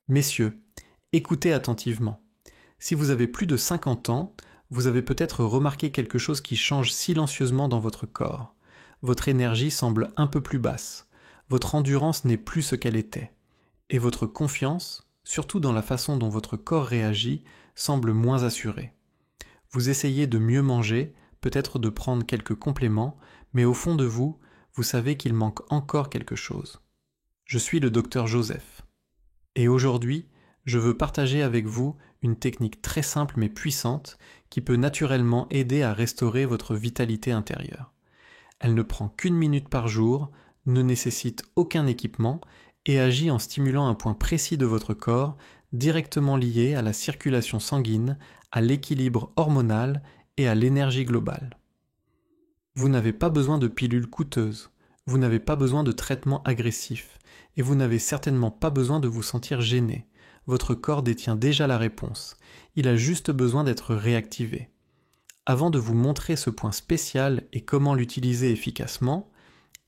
Messieurs, écoutez attentivement. Si vous avez plus de 50 ans, vous avez peut-être remarqué quelque chose qui change silencieusement dans votre corps. Votre énergie semble un peu plus basse, votre endurance n'est plus ce qu'elle était, et votre confiance, surtout dans la façon dont votre corps réagit, semble moins assurée. Vous essayez de mieux manger, peut-être de prendre quelques compléments, mais au fond de vous, vous savez qu'il manque encore quelque chose. Je suis le docteur Joseph. Et aujourd'hui, je veux partager avec vous une technique très simple mais puissante qui peut naturellement aider à restaurer votre vitalité intérieure. Elle ne prend qu'une minute par jour, ne nécessite aucun équipement et agit en stimulant un point précis de votre corps directement lié à la circulation sanguine, à l'équilibre hormonal et à l'énergie globale. Vous n'avez pas besoin de pilules coûteuses, vous n'avez pas besoin de traitements agressifs, et vous n'avez certainement pas besoin de vous sentir gêné. Votre corps détient déjà la réponse, il a juste besoin d'être réactivé. Avant de vous montrer ce point spécial et comment l'utiliser efficacement,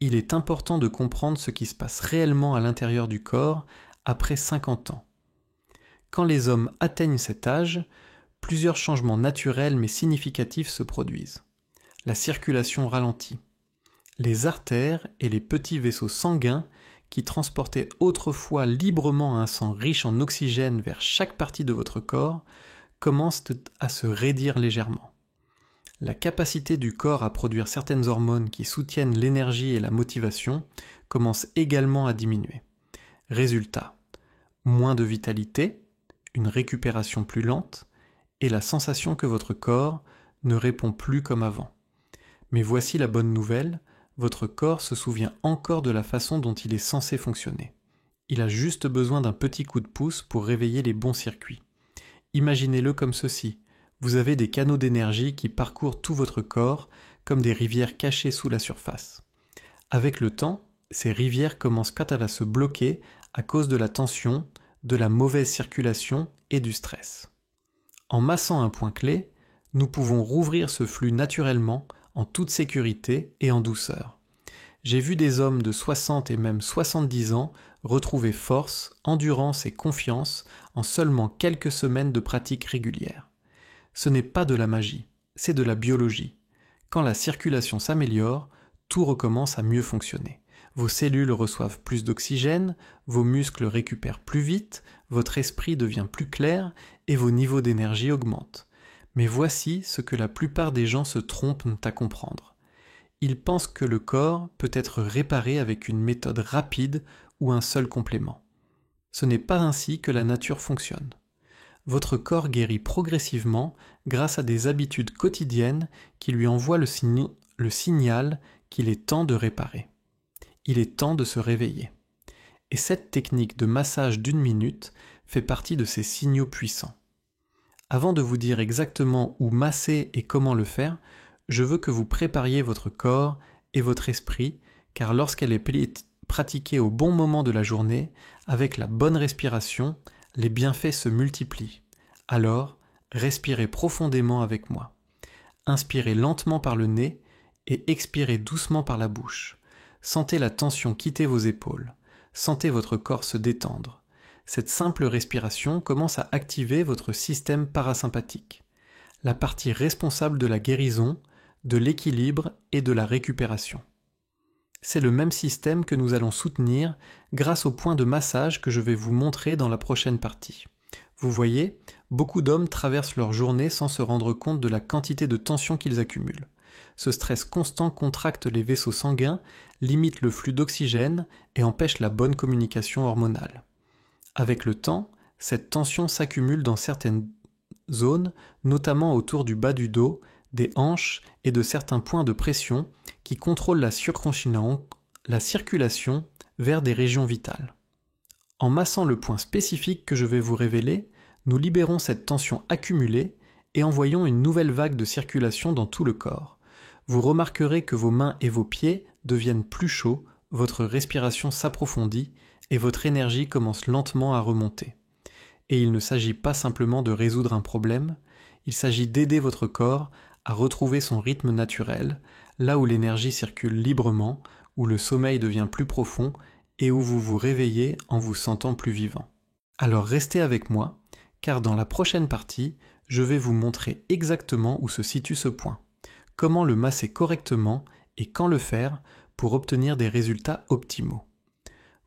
il est important de comprendre ce qui se passe réellement à l'intérieur du corps après 50 ans. Quand les hommes atteignent cet âge, plusieurs changements naturels mais significatifs se produisent. La circulation ralentit. Les artères et les petits vaisseaux sanguins qui transportaient autrefois librement un sang riche en oxygène vers chaque partie de votre corps commencent à se raidir légèrement. La capacité du corps à produire certaines hormones qui soutiennent l'énergie et la motivation commence également à diminuer. Résultat, moins de vitalité, une récupération plus lente et la sensation que votre corps ne répond plus comme avant. Mais voici la bonne nouvelle, votre corps se souvient encore de la façon dont il est censé fonctionner. Il a juste besoin d'un petit coup de pouce pour réveiller les bons circuits. Imaginez-le comme ceci. Vous avez des canaux d'énergie qui parcourent tout votre corps comme des rivières cachées sous la surface. Avec le temps, ces rivières commencent à se bloquer à cause de la tension, de la mauvaise circulation et du stress. En massant un point clé, nous pouvons rouvrir ce flux naturellement, en toute sécurité et en douceur. J'ai vu des hommes de 60 et même 70 ans retrouver force, endurance et confiance en seulement quelques semaines de pratique régulière. Ce n'est pas de la magie, c'est de la biologie. Quand la circulation s'améliore, tout recommence à mieux fonctionner. Vos cellules reçoivent plus d'oxygène, vos muscles récupèrent plus vite, votre esprit devient plus clair et vos niveaux d'énergie augmentent. Mais voici ce que la plupart des gens se trompent à comprendre. Ils pensent que le corps peut être réparé avec une méthode rapide ou un seul complément. Ce n'est pas ainsi que la nature fonctionne. Votre corps guérit progressivement grâce à des habitudes quotidiennes qui lui envoient le signal qu'il est temps de réparer. Il est temps de se réveiller. Et cette technique de massage d'1 minute fait partie de ces signaux puissants. Avant de vous dire exactement où masser et comment le faire, je veux que vous prépariez votre corps et votre esprit, car lorsqu'elle est pratiquée au bon moment de la journée, avec la bonne respiration, les bienfaits se multiplient. Alors, respirez profondément avec moi. Inspirez lentement par le nez et expirez doucement par la bouche. Sentez la tension quitter vos épaules. Sentez votre corps se détendre. Cette simple respiration commence à activer votre système parasympathique, la partie responsable de la guérison, de l'équilibre et de la récupération. C'est le même système que nous allons soutenir grâce au point de massage que je vais vous montrer dans la prochaine partie. Vous voyez, beaucoup d'hommes traversent leur journée sans se rendre compte de la quantité de tension qu'ils accumulent. Ce stress constant contracte les vaisseaux sanguins, limite le flux d'oxygène et empêche la bonne communication hormonale. Avec le temps, cette tension s'accumule dans certaines zones, notamment autour du bas du dos, des hanches et de certains points de pression qui contrôlent la circulation vers des régions vitales. En massant le point spécifique que je vais vous révéler, nous libérons cette tension accumulée et envoyons une nouvelle vague de circulation dans tout le corps. Vous remarquerez que vos mains et vos pieds deviennent plus chauds, votre respiration s'approfondit et votre énergie commence lentement à remonter. Et il ne s'agit pas simplement de résoudre un problème, il s'agit d'aider votre corps à retrouver son rythme naturel, là où l'énergie circule librement, où le sommeil devient plus profond et où vous vous réveillez en vous sentant plus vivant. Alors restez avec moi, car dans la prochaine partie, je vais vous montrer exactement où se situe ce point, comment le masser correctement et quand le faire pour obtenir des résultats optimaux.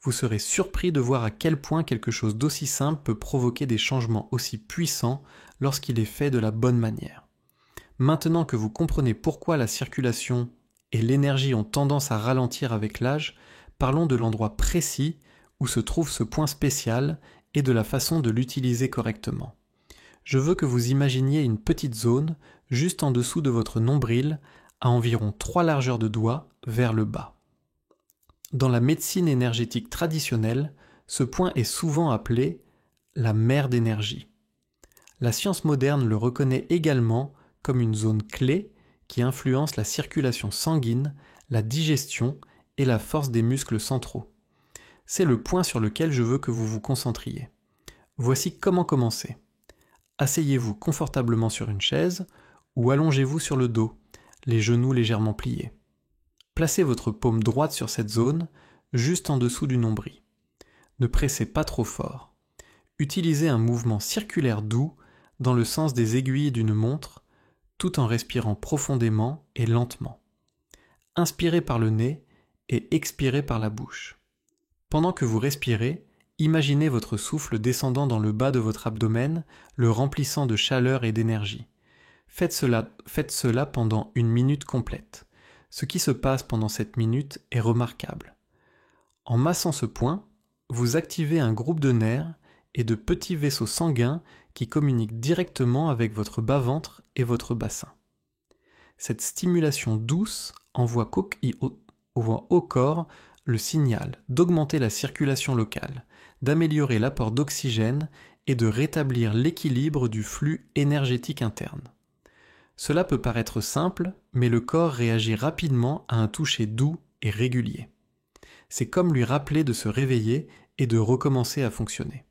Vous serez surpris de voir à quel point quelque chose d'aussi simple peut provoquer des changements aussi puissants lorsqu'il est fait de la bonne manière. Maintenant que vous comprenez pourquoi la circulation et l'énergie ont tendance à ralentir avec l'âge, parlons de l'endroit précis où se trouve ce point spécial et de la façon de l'utiliser correctement. Je veux que vous imaginiez une petite zone juste en dessous de votre nombril, à environ 3 largeurs de doigts vers le bas. Dans la médecine énergétique traditionnelle, ce point est souvent appelé la mer d'énergie. La science moderne le reconnaît également comme une zone clé qui influence la circulation sanguine, la digestion et la force des muscles centraux. C'est le point sur lequel je veux que vous vous concentriez. Voici comment commencer. Asseyez-vous confortablement sur une chaise ou allongez-vous sur le dos, les genoux légèrement pliés. Placez votre paume droite sur cette zone, juste en dessous du nombril. Ne pressez pas trop fort. Utilisez un mouvement circulaire doux dans le sens des aiguilles d'une montre, tout en respirant profondément et lentement. Inspirez par le nez et expirez par la bouche. Pendant que vous respirez, imaginez votre souffle descendant dans le bas de votre abdomen, le remplissant de chaleur et d'énergie. Faites cela pendant 1 minute complète. Ce qui se passe pendant cette minute est remarquable. En massant ce point, vous activez un groupe de nerfs et de petits vaisseaux sanguins qui communiquent directement avec votre bas-ventre et votre bassin. Cette stimulation douce envoie au corps le signal d'augmenter la circulation locale, d'améliorer l'apport d'oxygène et de rétablir l'équilibre du flux énergétique interne. Cela peut paraître simple, mais le corps réagit rapidement à un toucher doux et régulier. C'est comme lui rappeler de se réveiller et de recommencer à fonctionner.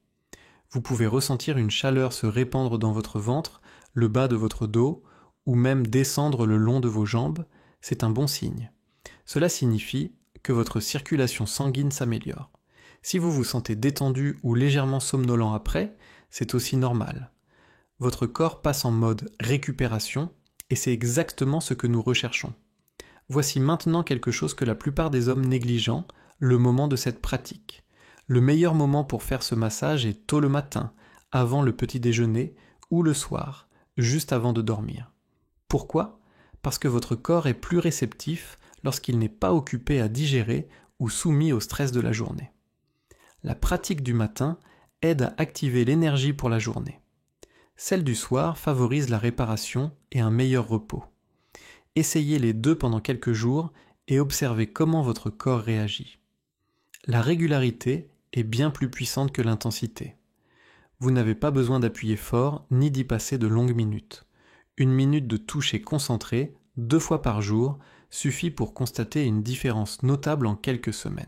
Vous pouvez ressentir une chaleur se répandre dans votre ventre, le bas de votre dos, ou même descendre le long de vos jambes, c'est un bon signe. Cela signifie que votre circulation sanguine s'améliore. Si vous vous sentez détendu ou légèrement somnolent après, c'est aussi normal. Votre corps passe en mode récupération et c'est exactement ce que nous recherchons. Voici maintenant quelque chose que la plupart des hommes négligent, le moment de cette pratique. Le meilleur moment pour faire ce massage est tôt le matin, avant le petit déjeuner ou le soir, juste avant de dormir. Pourquoi ? Parce que votre corps est plus réceptif lorsqu'il n'est pas occupé à digérer ou soumis au stress de la journée. La pratique du matin aide à activer l'énergie pour la journée. Celle du soir favorise la réparation et un meilleur repos. Essayez les deux pendant quelques jours et observez comment votre corps réagit. La régularité est bien plus puissante que l'intensité. Vous n'avez pas besoin d'appuyer fort ni d'y passer de longues minutes. 1 minute de toucher concentré, 2 fois par jour, suffit pour constater une différence notable en quelques semaines.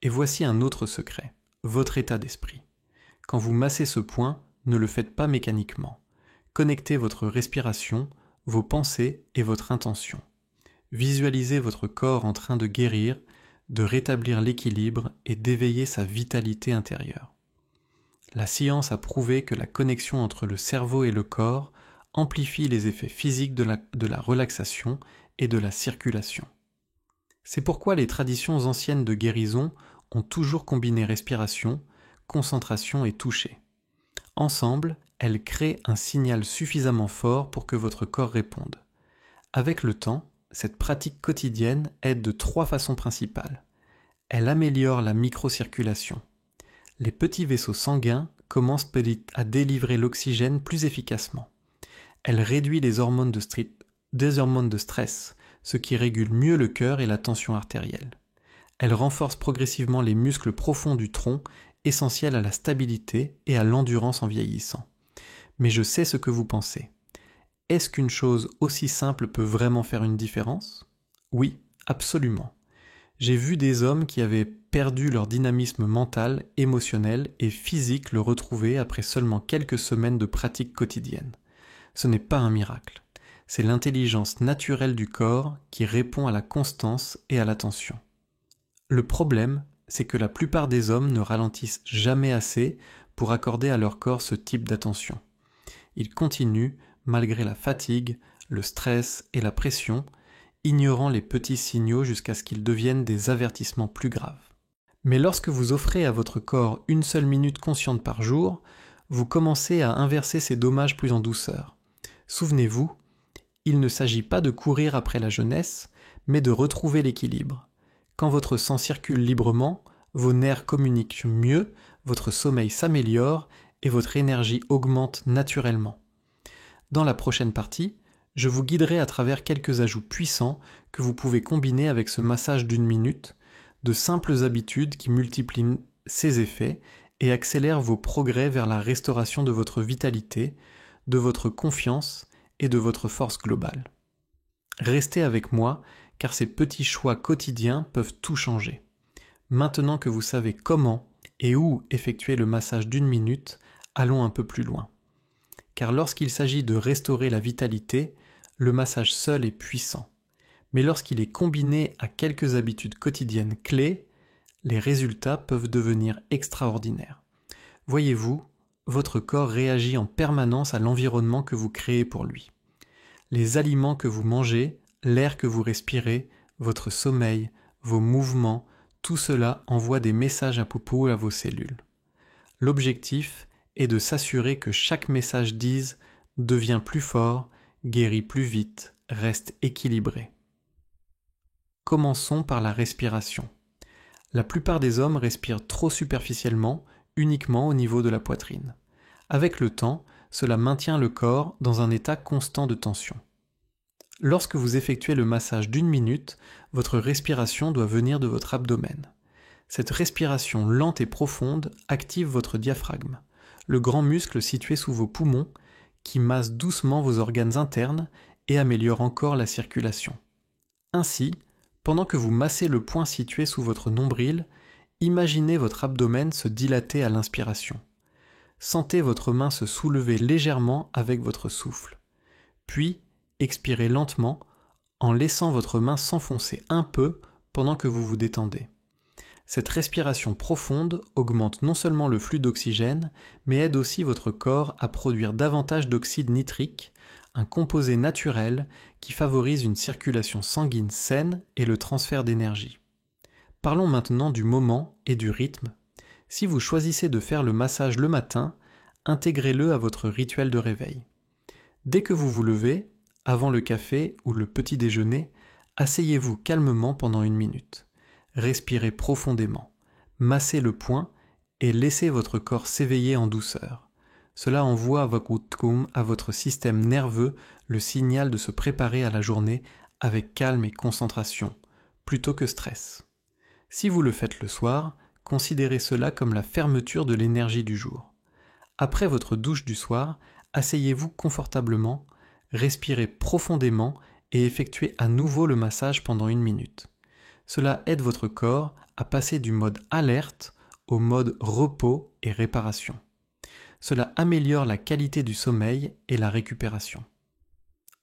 Et voici un autre secret, votre état d'esprit. Quand vous massez ce point, ne le faites pas mécaniquement. Connectez votre respiration, vos pensées et votre intention. Visualisez votre corps en train de guérir, de rétablir l'équilibre et d'éveiller sa vitalité intérieure. La science a prouvé que la connexion entre le cerveau et le corps amplifie les effets physiques de la relaxation et de la circulation. C'est pourquoi les traditions anciennes de guérison ont toujours combiné respiration, concentration et toucher. Ensemble, elles créent un signal suffisamment fort pour que votre corps réponde. Avec le temps, cette pratique quotidienne aide de 3 façons principales. Elle améliore la microcirculation. Les petits vaisseaux sanguins commencent à délivrer l'oxygène plus efficacement. Elle réduit les hormones de stress, ce qui régule mieux le cœur et la tension artérielle. Elle renforce progressivement les muscles profonds du tronc, essentiels à la stabilité et à l'endurance en vieillissant. Mais je sais ce que vous pensez. Est-ce qu'une chose aussi simple peut vraiment faire une différence ? Oui, absolument. J'ai vu des hommes qui avaient perdu leur dynamisme mental, émotionnel et physique le retrouver après seulement quelques semaines de pratique quotidienne. Ce n'est pas un miracle. C'est l'intelligence naturelle du corps qui répond à la constance et à l'attention. Le problème, c'est que la plupart des hommes ne ralentissent jamais assez pour accorder à leur corps ce type d'attention. Ils continuent, malgré la fatigue, le stress et la pression, ignorant les petits signaux jusqu'à ce qu'ils deviennent des avertissements plus graves. Mais lorsque vous offrez à votre corps une seule minute consciente par jour, vous commencez à inverser ces dommages plus en douceur. Souvenez-vous, il ne s'agit pas de courir après la jeunesse, mais de retrouver l'équilibre. Quand votre sang circule librement, vos nerfs communiquent mieux, votre sommeil s'améliore et votre énergie augmente naturellement. Dans la prochaine partie, je vous guiderai à travers quelques ajouts puissants que vous pouvez combiner avec ce massage d'1 minute, de simples habitudes qui multiplient ces effets et accélèrent vos progrès vers la restauration de votre vitalité, de votre confiance et de votre force globale. Restez avec moi, car ces petits choix quotidiens peuvent tout changer. Maintenant que vous savez comment et où effectuer le massage d'1 minute, allons un peu plus loin. Car lorsqu'il s'agit de restaurer la vitalité, le massage seul est puissant. Mais lorsqu'il est combiné à quelques habitudes quotidiennes clés, les résultats peuvent devenir extraordinaires. Voyez-vous, votre corps réagit en permanence à l'environnement que vous créez pour lui. Les aliments que vous mangez, l'air que vous respirez, votre sommeil, vos mouvements, tout cela envoie des messages à propos à vos cellules. L'objectif est de s'assurer que chaque message dise « deviens plus fort », guéris plus vite, reste équilibré. Commençons par la respiration. La plupart des hommes respirent trop superficiellement, uniquement au niveau de la poitrine. Avec le temps, cela maintient le corps dans un état constant de tension. Lorsque vous effectuez le massage d'1 minute, votre respiration doit venir de votre abdomen. Cette respiration lente et profonde active votre diaphragme, le grand muscle situé sous vos poumons, qui masse doucement vos organes internes et améliore encore la circulation. Ainsi, pendant que vous massez le point situé sous votre nombril, imaginez votre abdomen se dilater à l'inspiration. Sentez votre main se soulever légèrement avec votre souffle. Puis, expirez lentement en laissant votre main s'enfoncer un peu pendant que vous vous détendez. Cette respiration profonde augmente non seulement le flux d'oxygène, mais aide aussi votre corps à produire davantage d'oxyde nitrique, un composé naturel qui favorise une circulation sanguine saine et le transfert d'énergie. Parlons maintenant du moment et du rythme. Si vous choisissez de faire le massage le matin, intégrez-le à votre rituel de réveil. Dès que vous vous levez, avant le café ou le petit déjeuner, asseyez-vous calmement pendant 1 minute. Respirez profondément, massez le poing et laissez votre corps s'éveiller en douceur. Cela envoie à votre système nerveux le signal de se préparer à la journée avec calme et concentration, plutôt que stress. Si vous le faites le soir, considérez cela comme la fermeture de l'énergie du jour. Après votre douche du soir, asseyez-vous confortablement, respirez profondément et effectuez à nouveau le massage pendant 1 minute. Cela aide votre corps à passer du mode alerte au mode repos et réparation. Cela améliore la qualité du sommeil et la récupération.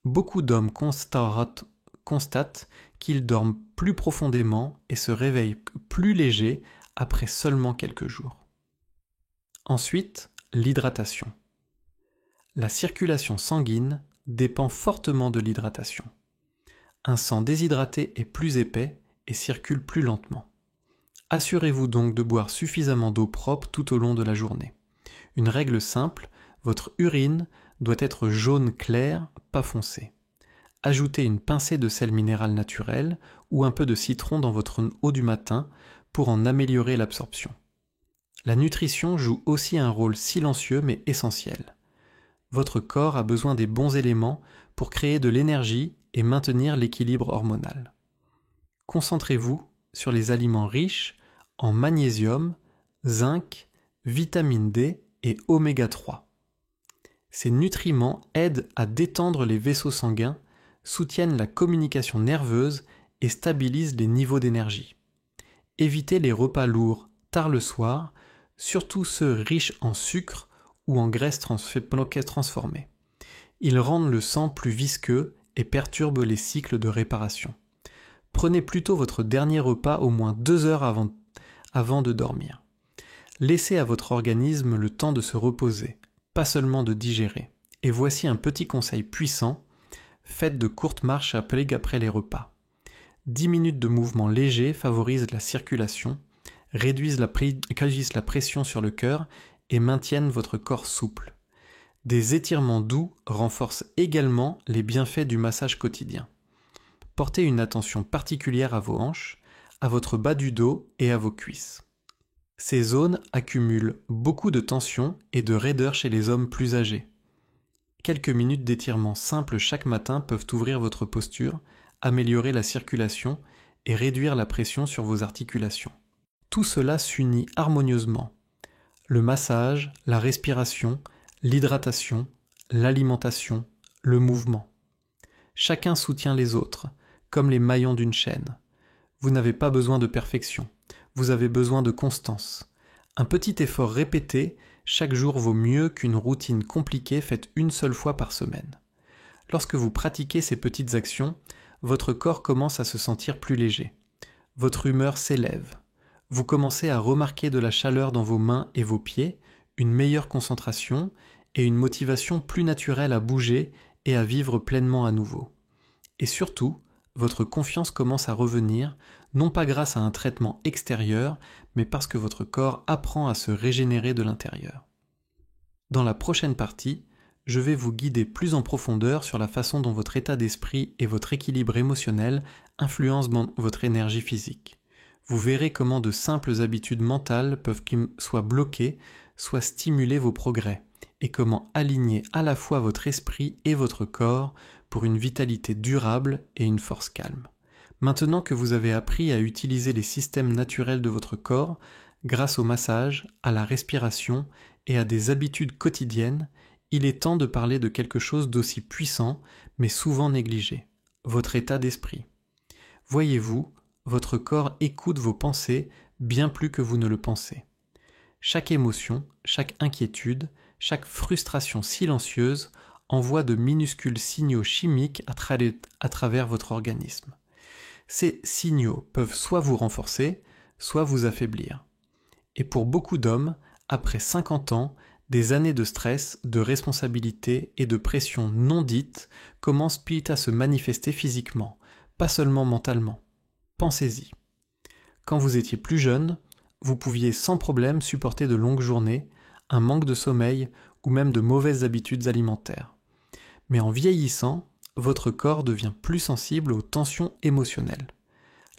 Beaucoup d'hommes constatent qu'ils dorment plus profondément et se réveillent plus légers après seulement quelques jours. Ensuite, l'hydratation. La circulation sanguine dépend fortement de l'hydratation. Un sang déshydraté est plus épais et circule plus lentement. Assurez-vous donc de boire suffisamment d'eau propre tout au long de la journée. Une règle simple, votre urine doit être jaune clair, pas foncé. Ajoutez une pincée de sel minéral naturel ou un peu de citron dans votre eau du matin pour en améliorer l'absorption. La nutrition joue aussi un rôle silencieux mais essentiel. Votre corps a besoin des bons éléments pour créer de l'énergie et maintenir l'équilibre hormonal. Concentrez-vous sur les aliments riches en magnésium, zinc, vitamine D et oméga 3. Ces nutriments aident à détendre les vaisseaux sanguins, soutiennent la communication nerveuse et stabilisent les niveaux d'énergie. Évitez les repas lourds tard le soir, surtout ceux riches en sucre ou en graisses transformées. Ils rendent le sang plus visqueux et perturbent les cycles de réparation. Prenez plutôt votre dernier repas au moins 2 heures avant de dormir. Laissez à votre organisme le temps de se reposer, pas seulement de digérer. Et voici un petit conseil puissant, faites de courtes marches après les repas. 10 minutes de mouvement léger favorisent la circulation, réduisent la pression sur le cœur et maintiennent votre corps souple. Des étirements doux renforcent également les bienfaits du massage quotidien. Portez une attention particulière à vos hanches, à votre bas du dos et à vos cuisses. Ces zones accumulent beaucoup de tension et de raideur chez les hommes plus âgés. Quelques minutes d'étirement simple chaque matin peuvent ouvrir votre posture, améliorer la circulation et réduire la pression sur vos articulations. Tout cela s'unit harmonieusement. Le massage, la respiration, l'hydratation, l'alimentation, le mouvement. Chacun soutient les autres, comme les maillons d'une chaîne. Vous n'avez pas besoin de perfection, vous avez besoin de constance. Un petit effort répété chaque jour vaut mieux qu'une routine compliquée faite une seule fois par semaine. Lorsque vous pratiquez ces petites actions, votre corps commence à se sentir plus léger. Votre humeur s'élève. Vous commencez à remarquer de la chaleur dans vos mains et vos pieds, une meilleure concentration et une motivation plus naturelle à bouger et à vivre pleinement à nouveau. Et surtout, votre confiance commence à revenir, non pas grâce à un traitement extérieur, mais parce que votre corps apprend à se régénérer de l'intérieur. Dans la prochaine partie, je vais vous guider plus en profondeur sur la façon dont votre état d'esprit et votre équilibre émotionnel influencent votre énergie physique. Vous verrez comment de simples habitudes mentales peuvent soit bloquer, soit stimuler vos progrès, et comment aligner à la fois votre esprit et votre corps pour une vitalité durable et une force calme. Maintenant que vous avez appris à utiliser les systèmes naturels de votre corps, grâce au massage, à la respiration et à des habitudes quotidiennes, il est temps de parler de quelque chose d'aussi puissant, mais souvent négligé, votre état d'esprit. Voyez-vous, votre corps écoute vos pensées bien plus que vous ne le pensez. Chaque émotion, chaque inquiétude, chaque frustration silencieuse envoie de minuscules signaux chimiques à travers votre organisme. Ces signaux peuvent soit vous renforcer, soit vous affaiblir. Et pour beaucoup d'hommes, après 50 ans, des années de stress, de responsabilité et de pression non dite commencent vite à se manifester physiquement, pas seulement mentalement. Pensez-y. Quand vous étiez plus jeune, vous pouviez sans problème supporter de longues journées, un manque de sommeil ou même de mauvaises habitudes alimentaires. Mais en vieillissant, votre corps devient plus sensible aux tensions émotionnelles.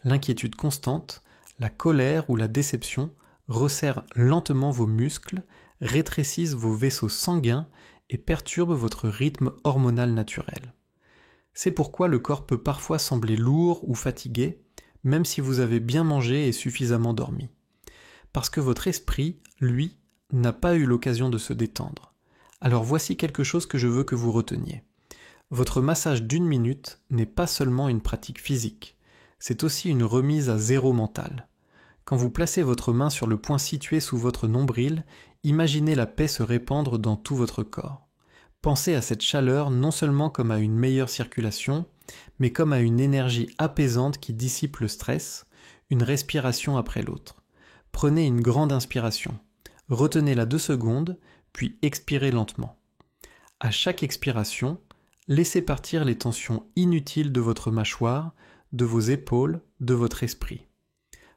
L'inquiétude constante, la colère ou la déception resserrent lentement vos muscles, rétrécissent vos vaisseaux sanguins et perturbent votre rythme hormonal naturel. C'est pourquoi le corps peut parfois sembler lourd ou fatigué, même si vous avez bien mangé et suffisamment dormi. Parce que votre esprit, lui, n'a pas eu l'occasion de se détendre. Alors voici quelque chose que je veux que vous reteniez. Votre massage d'1 minute n'est pas seulement une pratique physique, c'est aussi une remise à zéro mentale. Quand vous placez votre main sur le point situé sous votre nombril, imaginez la paix se répandre dans tout votre corps. Pensez à cette chaleur non seulement comme à une meilleure circulation, mais comme à une énergie apaisante qui dissipe le stress, une respiration après l'autre. Prenez une grande inspiration, retenez-la 2 secondes, puis expirez lentement. À chaque expiration, laissez partir les tensions inutiles de votre mâchoire, de vos épaules, de votre esprit.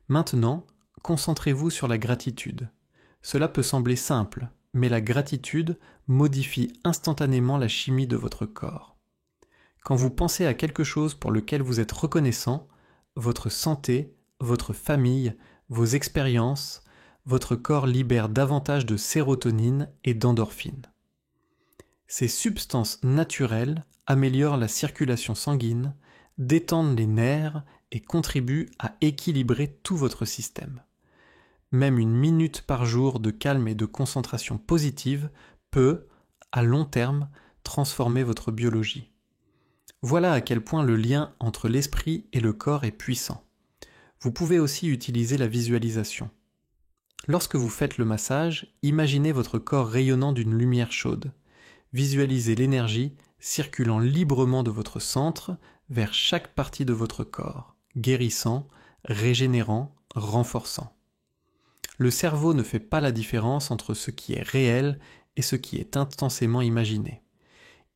Maintenant, concentrez-vous sur la gratitude. Cela peut sembler simple, mais la gratitude modifie instantanément la chimie de votre corps. Quand vous pensez à quelque chose pour lequel vous êtes reconnaissant, votre santé, votre famille, vos expériences, votre corps libère davantage de sérotonine et d'endorphine. Ces substances naturelles améliorent la circulation sanguine, détendent les nerfs et contribuent à équilibrer tout votre système. Même 1 minute par jour de calme et de concentration positive peut, à long terme, transformer votre biologie. Voilà à quel point le lien entre l'esprit et le corps est puissant. Vous pouvez aussi utiliser la visualisation. Lorsque vous faites le massage, imaginez votre corps rayonnant d'une lumière chaude. Visualisez l'énergie circulant librement de votre centre vers chaque partie de votre corps, guérissant, régénérant, renforçant. Le cerveau ne fait pas la différence entre ce qui est réel et ce qui est intensément imaginé.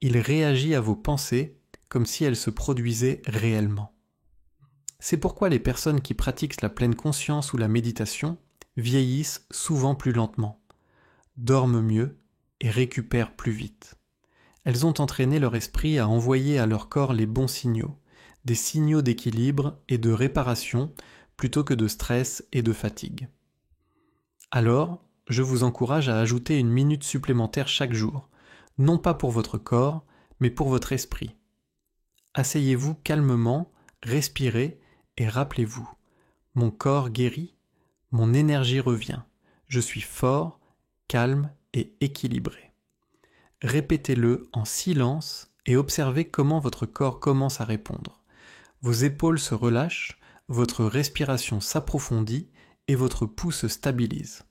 Il réagit à vos pensées comme si elles se produisaient réellement. C'est pourquoi les personnes qui pratiquent la pleine conscience ou la méditation vieillissent souvent plus lentement, dorment mieux et récupèrent plus vite. Elles ont entraîné leur esprit à envoyer à leur corps les bons signaux, des signaux d'équilibre et de réparation plutôt que de stress et de fatigue. Alors, je vous encourage à ajouter une minute supplémentaire chaque jour, non pas pour votre corps, mais pour votre esprit. Asseyez-vous calmement, respirez et rappelez-vous, mon corps guérit, mon énergie revient, je suis fort, calme et équilibré. Répétez-le en silence et observez comment votre corps commence à répondre. Vos épaules se relâchent, votre respiration s'approfondit et votre pouls se stabilise.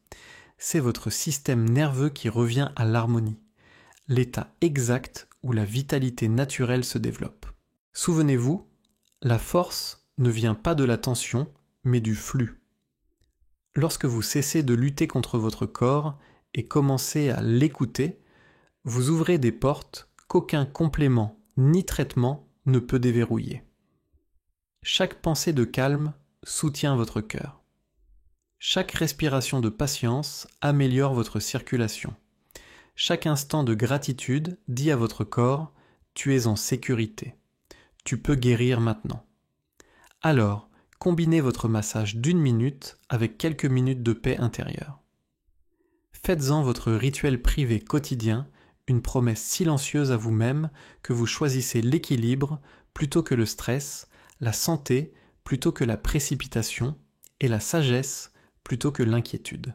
C'est votre système nerveux qui revient à l'harmonie, l'état exact où la vitalité naturelle se développe. Souvenez-vous, la force ne vient pas de la tension, mais du flux. Lorsque vous cessez de lutter contre votre corps et commencez à l'écouter, vous ouvrez des portes qu'aucun complément ni traitement ne peut déverrouiller. Chaque pensée de calme soutient votre cœur. Chaque respiration de patience améliore votre circulation. Chaque instant de gratitude dit à votre corps « Tu es en sécurité. Tu peux guérir maintenant. » Alors, combinez votre massage d'1 minute avec quelques minutes de paix intérieure. Faites-en votre rituel privé quotidien, une promesse silencieuse à vous-même que vous choisissez l'équilibre plutôt que le stress, la santé plutôt que la précipitation et la sagesse plutôt que l'inquiétude.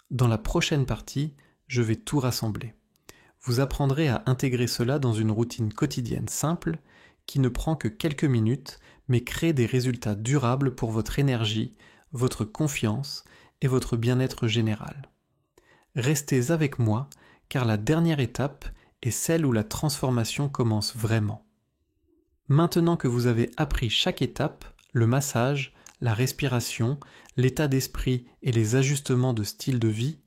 Dans la prochaine partie, je vais tout rassembler. Vous apprendrez à intégrer cela dans une routine quotidienne simple qui ne prend que quelques minutes mais crée des résultats durables pour votre énergie, votre confiance et votre bien-être général. Restez avec moi car la dernière étape est celle où la transformation commence vraiment. Maintenant que vous avez appris chaque étape, le massage, la respiration, l'état d'esprit et les ajustements de style de vie,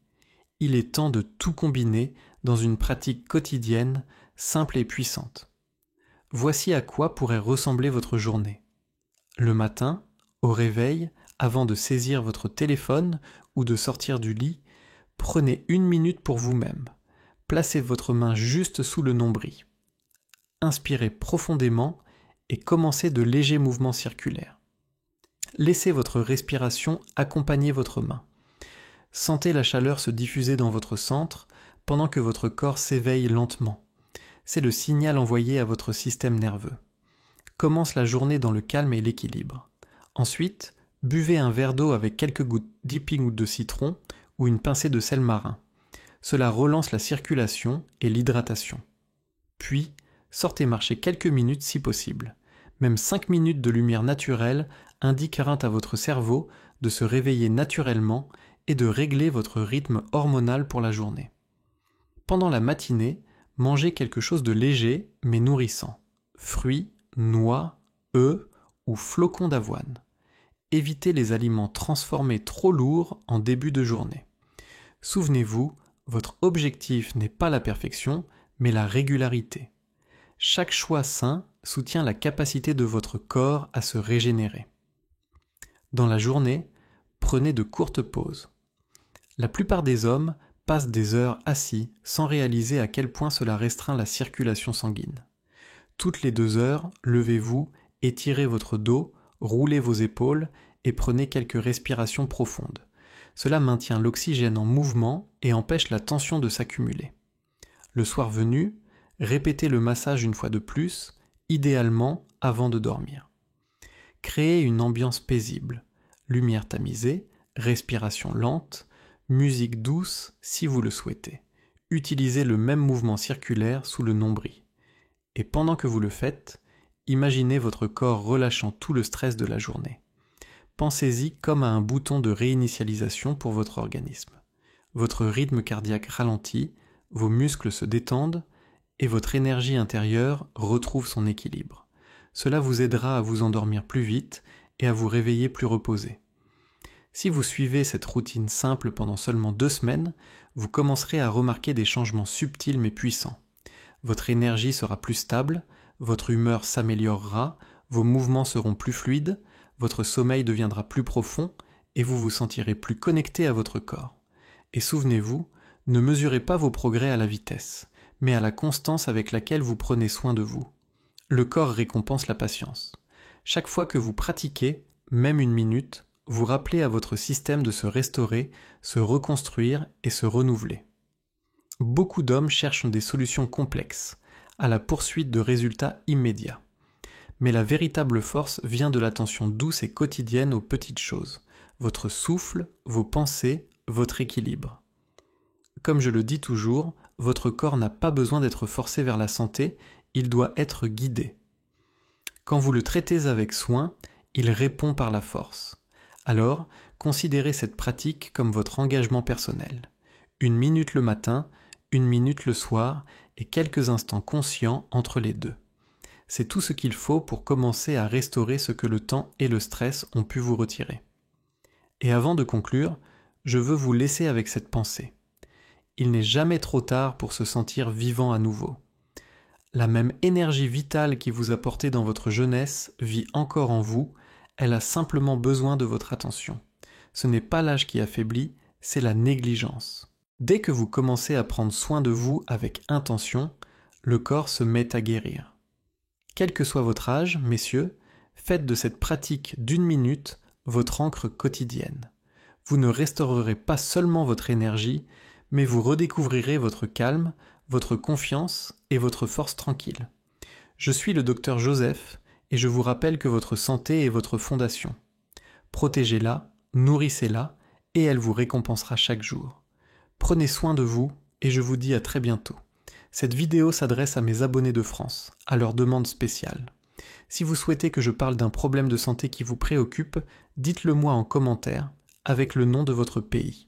il est temps de tout combiner dans une pratique quotidienne, simple et puissante. Voici à quoi pourrait ressembler votre journée. Le matin, au réveil, avant de saisir votre téléphone ou de sortir du lit, prenez 1 minute pour vous-même. Placez votre main juste sous le nombril. Inspirez profondément et commencez de légers mouvements circulaires. Laissez votre respiration accompagner votre main. Sentez la chaleur se diffuser dans votre centre pendant que votre corps s'éveille lentement. C'est le signal envoyé à votre système nerveux. Commence la journée dans le calme et l'équilibre. Ensuite, buvez un verre d'eau avec quelques gouttes dipping ou de citron ou une pincée de sel marin. Cela relance la circulation et l'hydratation. Puis, sortez marcher quelques minutes si possible. Même 5 minutes de lumière naturelle indiqueront à votre cerveau de se réveiller naturellement et de régler votre rythme hormonal pour la journée. Pendant la matinée, mangez quelque chose de léger mais nourrissant. Fruits, noix, œufs ou flocons d'avoine. Évitez les aliments transformés trop lourds en début de journée. Souvenez-vous, votre objectif n'est pas la perfection, mais la régularité. Chaque choix sain soutient la capacité de votre corps à se régénérer. Dans la journée, prenez de courtes pauses. La plupart des hommes passent des heures assis sans réaliser à quel point cela restreint la circulation sanguine. Toutes les 2 heures, levez-vous, étirez votre dos, roulez vos épaules et prenez quelques respirations profondes. Cela maintient l'oxygène en mouvement et empêche la tension de s'accumuler. Le soir venu, répétez le massage une fois de plus, idéalement avant de dormir. Créez une ambiance paisible, lumière tamisée, respiration lente, musique douce si vous le souhaitez. Utilisez le même mouvement circulaire sous le nombril. Et pendant que vous le faites, imaginez votre corps relâchant tout le stress de la journée. Pensez-y comme à un bouton de réinitialisation pour votre organisme. Votre rythme cardiaque ralentit, vos muscles se détendent et votre énergie intérieure retrouve son équilibre. Cela vous aidera à vous endormir plus vite et à vous réveiller plus reposé. Si vous suivez cette routine simple pendant seulement 2 semaines, vous commencerez à remarquer des changements subtils mais puissants. Votre énergie sera plus stable, votre humeur s'améliorera, vos mouvements seront plus fluides, votre sommeil deviendra plus profond et vous vous sentirez plus connecté à votre corps. Et souvenez-vous, ne mesurez pas vos progrès à la vitesse, mais à la constance avec laquelle vous prenez soin de vous. Le corps récompense la patience. Chaque fois que vous pratiquez, même 1 minute, vous rappelez à votre système de se restaurer, se reconstruire et se renouveler. Beaucoup d'hommes cherchent des solutions complexes, à la poursuite de résultats immédiats. Mais la véritable force vient de l'attention douce et quotidienne aux petites choses, votre souffle, vos pensées, votre équilibre. Comme je le dis toujours, votre corps n'a pas besoin d'être forcé vers la santé, il doit être guidé. Quand vous le traitez avec soin, il répond par la force. Alors, considérez cette pratique comme votre engagement personnel. 1 minute le matin, 1 minute le soir et quelques instants conscients entre les deux. C'est tout ce qu'il faut pour commencer à restaurer ce que le temps et le stress ont pu vous retirer. Et avant de conclure, je veux vous laisser avec cette pensée. Il n'est jamais trop tard pour se sentir vivant à nouveau. La même énergie vitale qui vous a porté dans votre jeunesse vit encore en vous, elle a simplement besoin de votre attention. Ce n'est pas l'âge qui affaiblit, c'est la négligence. Dès que vous commencez à prendre soin de vous avec intention, le corps se met à guérir. Quel que soit votre âge, messieurs, faites de cette pratique d'1 minute votre encre quotidienne. Vous ne restaurerez pas seulement votre énergie, mais vous redécouvrirez votre calme, votre confiance et votre force tranquille. Je suis le docteur Joseph et je vous rappelle que votre santé est votre fondation. Protégez-la, nourrissez-la et elle vous récompensera chaque jour. Prenez soin de vous et je vous dis à très bientôt. Cette vidéo s'adresse à mes abonnés de France, à leur demande spéciale. Si vous souhaitez que je parle d'un problème de santé qui vous préoccupe, dites-le moi en commentaire avec le nom de votre pays.